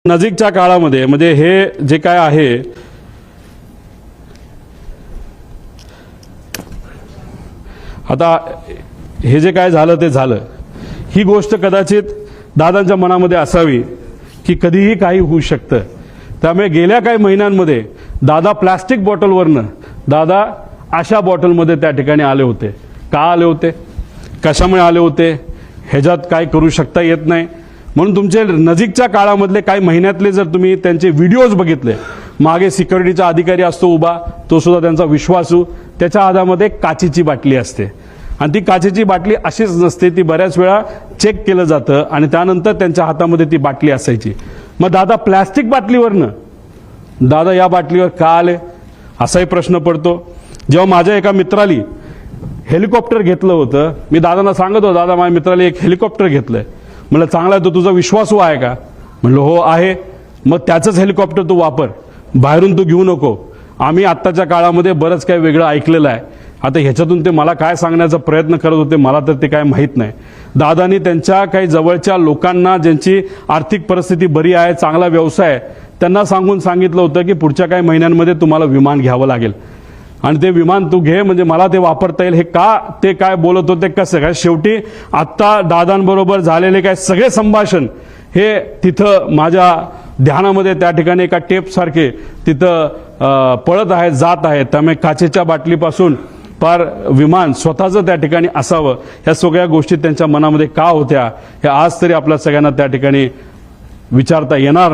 नजीकच्या काळामध्ये म्हणजे हे जे काय आहे आता हे जे काय झालं ते झालं, ही गोष्ट कदाचित दादांच्या मनामध्ये असावी की कधीही काही होऊ शकतं. त्यामुळे गेल्या काही महिन्यांमध्ये दादा प्लास्टिक बॉटलवरनं दादा अशा बॉटलमध्ये त्या ठिकाणी आले होते. का आले होते, कशामुळे आले होते, ह्याच्यात काय करू शकता येत नाही. म्हणून तुमचे नजीकच्या काळामधले काही महिन्यातले जर तुम्ही त्यांचे व्हिडिओज बघितले, मागे सिक्युरिटीचा अधिकारी असतो उभा, तो सुद्धा त्यांचा विश्वासू, त्याच्या हातामध्ये काचेची बाटली असते आणि ती काचेची बाटली अशीच नसते, ती बऱ्याच वेळा चेक केलं जातं आणि त्यानंतर त्यांच्या हातामध्ये ती बाटली असायची. मग दादा प्लॅस्टिक बाटलीवरनं दादा या बाटलीवर का आले असाही प्रश्न पडतो. जेव्हा माझ्या एका मित्राली हेलिकॉप्टर घेतलं होतं, मी दादांना सांगत होतो, दादा माझ्या मित्राला एक हेलिकॉप्टर घेतलंय. म्हणलं चांगला आहे, तो तुझा विश्वासू आहे का? म्हणलं हो आहे. मग त्याचंच हेलिकॉप्टर तू वापर, बाहेरून तू घेऊ नको. आम्ही आत्ताच्या काळामध्ये बरंच काही वेगळं ऐकलेलं आहे. आता ह्याच्यातून ते मला काय सांगण्याचा प्रयत्न करत होते मला तर ते काय माहीत नाही. दादांनी त्यांच्या काही जवळच्या लोकांना, ज्यांची आर्थिक परिस्थिती बरी आहे, चांगला व्यवसाय आहे, त्यांना सांगितलं होतं की पुढच्या काही महिन्यांमध्ये तुम्हाला विमान घ्यावं लागेल आणि ते विमान तू घे, म्हणजे मला ते वापरता येईल. हे का ते काय बोलत होते, कसं काय, शेवटी आत्ता दादांबरोबर झालेले काय सगळे संभाषण हे तिथं माझ्या ध्यानामध्ये त्या ठिकाणी एका टेपसारखे तिथं पळत आहेत, जात आहेत. त्यामुळे काचेच्या बाटलीपासून पार विमान स्वतःचं त्या ठिकाणी असावं, ह्या सगळ्या गोष्टी त्यांच्या मनामध्ये का होत्या हे आज तरी आपल्या सगळ्यांना त्या ठिकाणी विचारता येणार.